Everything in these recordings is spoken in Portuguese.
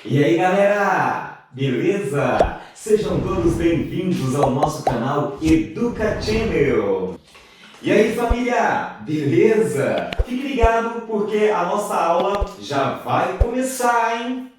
E aí galera, beleza? Sejam todos bem-vindos ao nosso canal Educa Channel. E aí família, beleza? Fique ligado porque a nossa aula já vai começar, hein?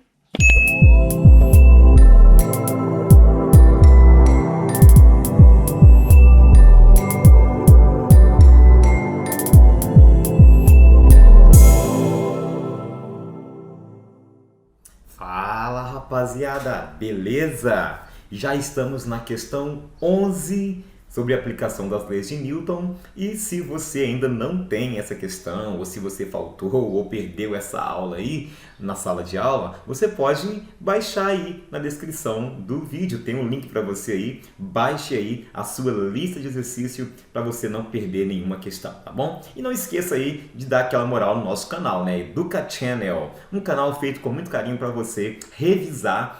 Fala rapaziada, beleza? Já estamos na questão 11 sobre a aplicação das leis de Newton e se você ainda não tem essa questão ou se você faltou ou perdeu essa aula aí na sala de aula, você pode baixar aí na descrição do vídeo, tem um link para você aí, baixe aí a sua lista de exercício para você não perder nenhuma questão, tá bom? E não esqueça aí de dar aquela moral no nosso canal, né? Educa Channel, um canal feito com muito carinho para você revisar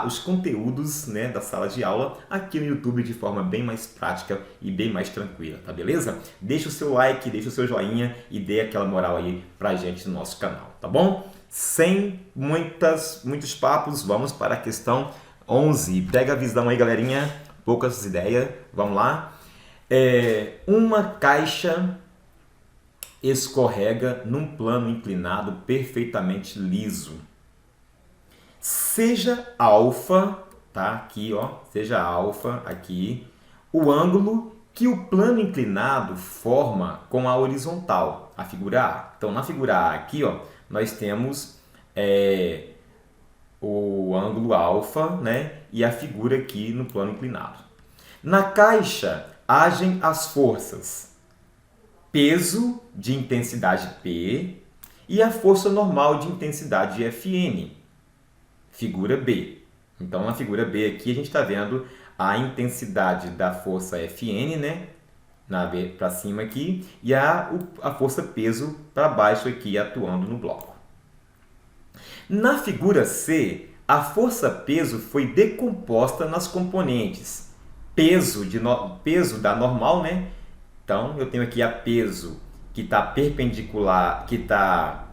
os conteúdos, né, da sala de aula aqui no YouTube de forma bem mais prática e bem mais tranquila, tá beleza? Deixa o seu like, deixa o seu joinha e dê aquela moral aí pra gente no nosso canal, tá bom? Sem muitos papos, vamos para a questão 11. Pega a visão aí, galerinha, poucas ideias, vamos lá. Uma caixa escorrega num plano inclinado perfeitamente liso. Seja alfa, tá? Aqui, ó, seja alfa aqui, o ângulo que o plano inclinado forma com a horizontal, a figura A. Então, na figura A aqui, ó, nós temos o ângulo alfa, né? E a figura aqui no plano inclinado. Na caixa, agem as forças peso de intensidade P e a força normal de intensidade Fn. Figura B. Então, na figura B aqui, a gente está vendo a intensidade da força Fn, né? Para cima aqui, e a força peso para baixo aqui, atuando no bloco. Na figura C, a força peso foi decomposta nas componentes peso da normal, né? Então, eu tenho aqui a peso que está perpendicular, que está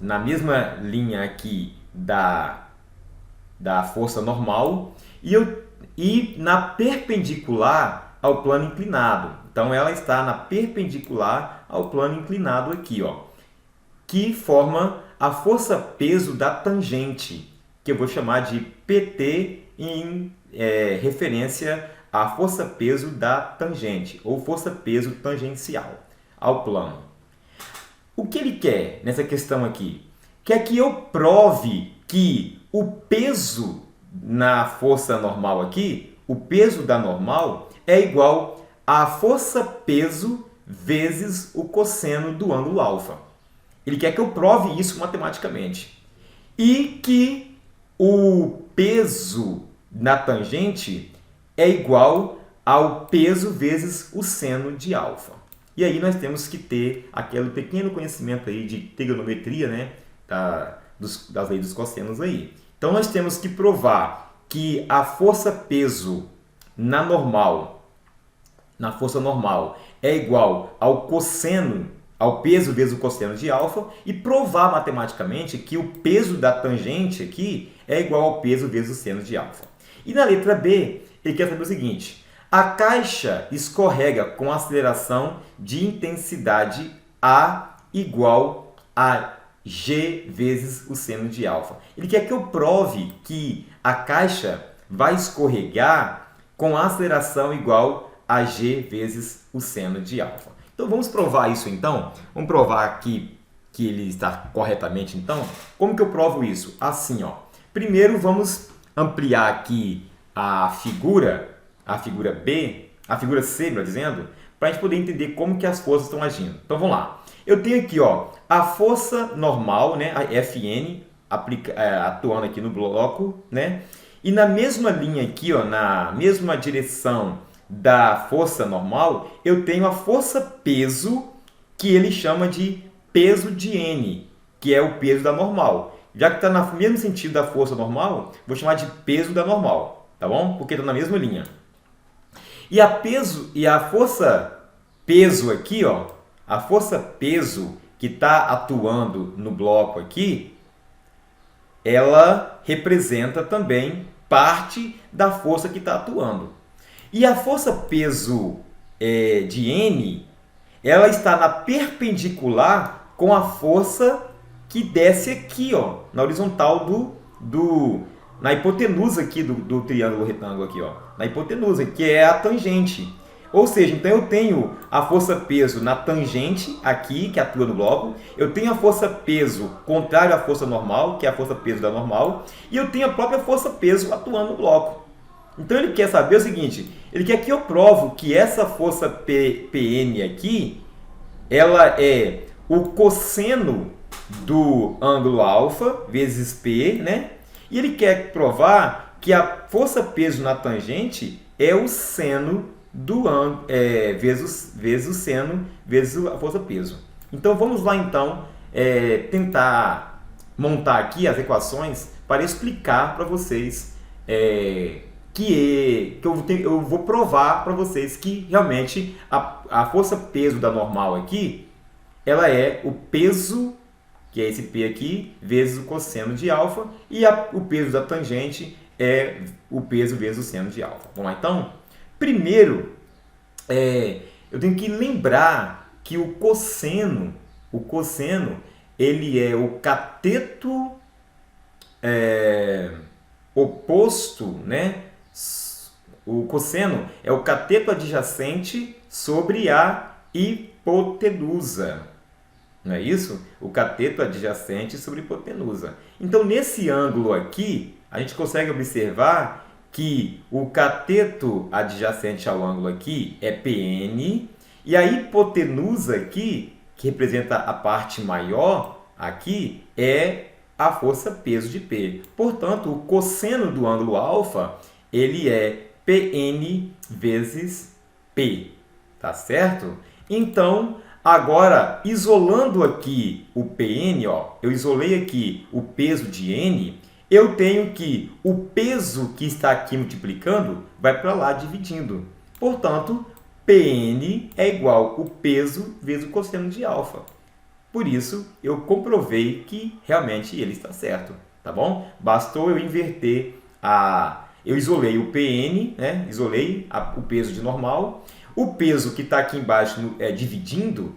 na mesma linha aqui da força normal e na perpendicular ao plano inclinado. Então, ela está na perpendicular ao plano inclinado aqui, ó, que forma a força-peso da tangente, que eu vou chamar de PT em referência à força-peso da tangente, ou força-peso tangencial ao plano. O que ele quer nessa questão aqui? Quer que eu prove que o peso na força normal aqui, o peso da normal, é igual a força-peso vezes o cosseno do ângulo alfa. Ele quer que eu prove isso matematicamente. E que o peso na tangente é igual ao peso vezes o seno de alfa. E aí nós temos que ter aquele pequeno conhecimento aí de trigonometria, né? Das leis dos cossenos aí. Então, nós temos que provar que a força-peso na força normal é igual ao cosseno, ao peso vezes o cosseno de alfa, e provar matematicamente que o peso da tangente aqui é igual ao peso vezes o seno de alfa. E na letra B, ele quer saber o seguinte: a caixa escorrega com aceleração de intensidade A igual a G vezes o seno de alfa. Ele quer que eu prove que a caixa vai escorregar com aceleração igual a G vezes o seno de alfa. Então, vamos provar isso então? Vamos provar aqui que ele está corretamente então? Como que eu provo isso? Assim, ó. Primeiro, vamos ampliar aqui a figura B, a figura C, melhor dizendo, para a gente poder entender como que as forças estão agindo. Então, vamos lá. Eu tenho aqui, ó, a força normal, né, a Fn, atuando aqui no bloco, né? E na mesma linha aqui, ó, na mesma direção da força normal, eu tenho a força peso, que ele chama de peso de N, que é o peso da normal. Já que está no mesmo sentido da força normal, vou chamar de peso da normal, tá bom? Porque está na mesma linha. E a força peso aqui, ó, a força peso que está atuando no bloco aqui, ela representa também parte da força que está atuando. E a força peso de N, ela está na perpendicular com a força que desce aqui, ó, na horizontal na hipotenusa aqui do triângulo retângulo aqui, ó, na hipotenusa, que é a tangente. Ou seja, então eu tenho a força peso na tangente aqui, que atua no bloco, eu tenho a força peso contrária à força normal, que é a força peso da normal, e eu tenho a própria força peso atuando no bloco. Então ele quer saber o seguinte, ele quer que eu provo que essa força Pn aqui, ela é o cosseno do ângulo alfa vezes P, né? E ele quer provar que a força peso na tangente é o seno do ângulo, vezes o seno, vezes a força peso. Então vamos lá então tentar montar aqui as equações para explicar para vocês que eu vou provar para vocês que realmente a força peso da normal aqui, ela é o peso, que é esse P aqui, vezes o cosseno de alfa, e o peso da tangente é o peso vezes o seno de alfa. Vamos lá então? Primeiro, eu tenho que lembrar que o cosseno, ele é o cateto oposto, né? O cosseno é o cateto adjacente sobre a hipotenusa. Não é isso? O cateto adjacente sobre a hipotenusa. Então, nesse ângulo aqui, a gente consegue observar que o cateto adjacente ao ângulo aqui é Pn, e a hipotenusa aqui, que representa a parte maior aqui, é a força peso de P. Portanto, o cosseno do ângulo alfa, ele é Pn vezes P. Tá certo? Então, agora, isolando aqui o Pn, ó, eu isolei aqui o peso de N, eu tenho que o peso que está aqui multiplicando vai para lá dividindo. Portanto, Pn é igual o peso vezes o cosseno de alfa. Por isso, eu comprovei que realmente ele está certo. Tá bom? Bastou eu inverter eu isolei o Pn, né? Isolei o peso de normal. O peso que está aqui embaixo dividindo,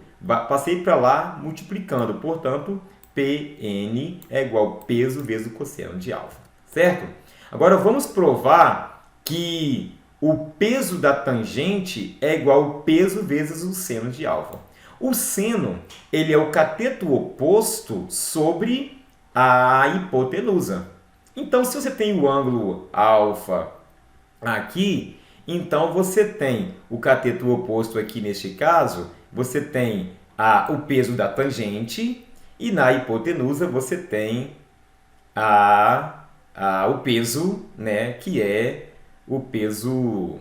passei para lá multiplicando. Portanto, Pn é igual peso vezes o cosseno de alfa. Certo? Agora vamos provar que o peso da tangente é igual ao peso vezes o seno de alfa. O seno, ele é o cateto oposto sobre a hipotenusa. Então, se você tem o ângulo alfa aqui, então você tem o cateto oposto aqui neste caso, você tem o peso da tangente, e na hipotenusa você tem o peso, né, que é o peso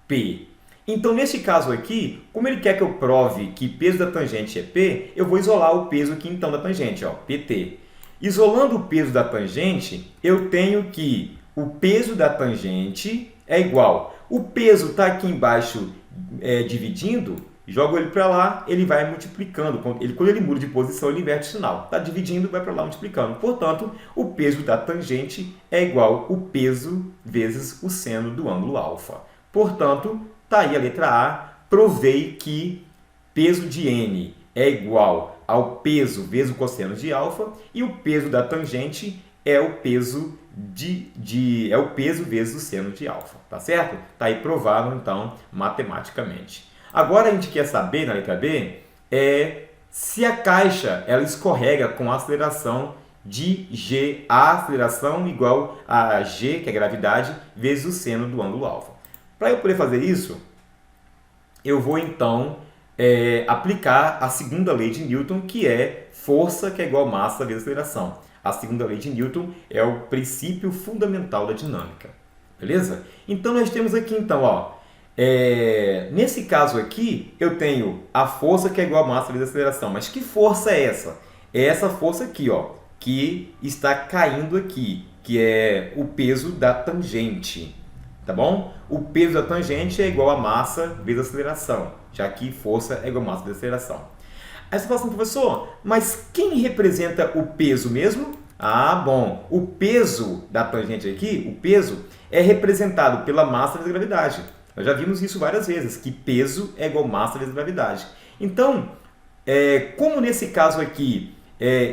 P. Então, nesse caso aqui, como ele quer que eu prove que peso da tangente é P, eu vou isolar o peso aqui então da tangente, ó, PT. Isolando o peso da tangente, eu tenho que o peso da tangente é igual. O peso está aqui embaixo dividindo, jogo ele para lá, ele vai multiplicando. Quando ele muda de posição, ele inverte o sinal. Está dividindo, vai para lá multiplicando. Portanto, o peso da tangente é igual o peso vezes o seno do ângulo alfa. Portanto, está aí a letra A. Provei que peso de N é igual ao peso vezes o cosseno de alfa, e o peso da tangente é o peso vezes o seno de alfa. Tá certo? Está aí provado, então, matematicamente. Agora a gente quer saber, na letra B, se a caixa ela escorrega com a aceleração de G. A aceleração igual a G, que é a gravidade, vezes o seno do ângulo alfa. Para eu poder fazer isso, eu vou então aplicar a segunda lei de Newton, que é força que é igual a massa vezes aceleração. A segunda lei de Newton é o princípio fundamental da dinâmica. Beleza? Então, nós temos aqui, então, ó, nesse caso aqui, eu tenho a força que é igual a massa vezes aceleração. Mas que força é essa? É essa força aqui, ó, que está caindo aqui, que é o peso da tangente. Tá bom? O peso da tangente é igual a massa vezes aceleração, já que força é igual a massa vezes aceleração. Aí você fala assim, professor, mas quem representa o peso mesmo? Ah, bom. O peso da tangente aqui, o peso, é representado pela massa vezes gravidade. Nós já vimos isso várias vezes, que peso é igual massa vezes gravidade. Então, como nesse caso aqui,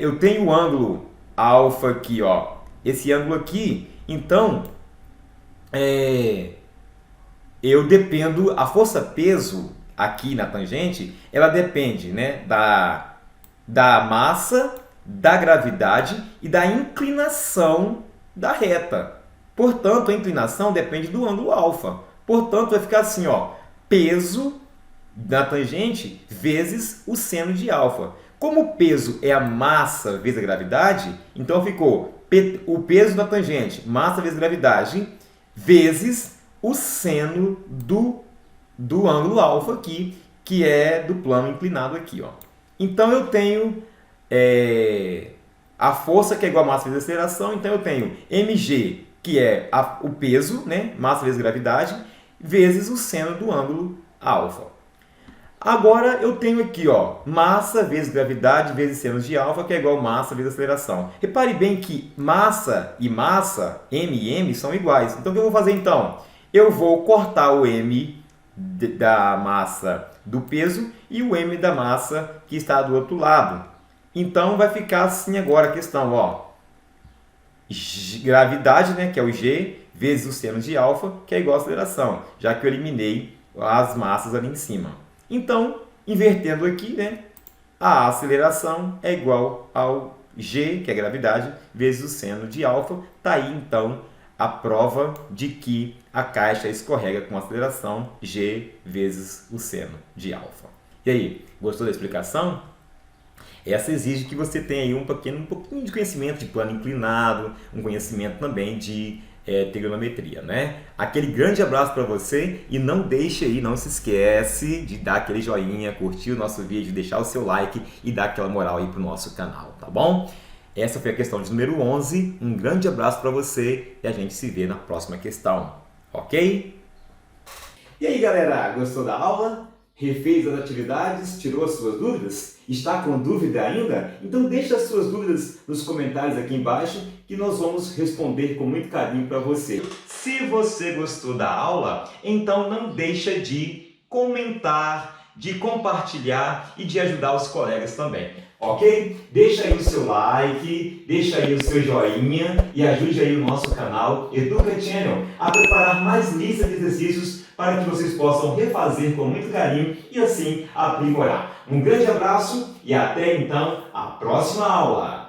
eu tenho o ângulo alfa aqui, ó, esse ângulo aqui, então, eu dependo, a força-peso aqui na tangente, ela depende, né, da massa, da gravidade e da inclinação da reta. Portanto, a inclinação depende do ângulo alfa. Portanto, vai ficar assim, ó, peso da tangente vezes o seno de alfa. Como o peso é a massa vezes a gravidade, então ficou o peso da tangente, massa vezes gravidade, vezes o seno do ângulo alfa aqui, que é do plano inclinado aqui, ó. Então eu tenho a força que é igual a massa vezes a aceleração, então eu tenho mg, que é o peso, né, massa vezes gravidade, vezes o seno do ângulo alfa. Agora eu tenho aqui, ó, massa vezes gravidade vezes seno de alfa, que é igual a massa vezes aceleração. Repare bem que massa e massa, m e m, são iguais. Então o que eu vou fazer então? Eu vou cortar o m da massa do peso e o m da massa que está do outro lado. Então vai ficar assim agora a questão, ó. Gravidade, né, que é o g, vezes o seno de alfa, que é igual a aceleração, já que eu eliminei as massas ali em cima. Então, invertendo aqui, né, a aceleração é igual ao g, que é a gravidade, vezes o seno de alfa. Está aí, então, a prova de que a caixa escorrega com aceleração g vezes o seno de alfa. E aí, gostou da explicação? Essa exige que você tenha aí um pouquinho de conhecimento de plano inclinado, um conhecimento também de trigonometria, né? Aquele grande abraço para você e não deixe aí, não se esquece de dar aquele joinha, curtir o nosso vídeo, deixar o seu like e dar aquela moral aí pro nosso canal, tá bom? Essa foi a questão de número 11. Um grande abraço para você e a gente se vê na próxima questão, ok? E aí, galera, gostou da aula? Refez as atividades? Tirou as suas dúvidas? Está com dúvida ainda? Então deixe as suas dúvidas nos comentários aqui embaixo que nós vamos responder com muito carinho para você. Se você gostou da aula, então não deixa de comentar, de compartilhar e de ajudar os colegas também, ok? Deixa aí o seu like, deixa aí o seu joinha e ajude aí o nosso canal Educa Channel a preparar mais listas de exercícios para que vocês possam refazer com muito carinho e assim aprimorar. Um grande abraço e até então a próxima aula!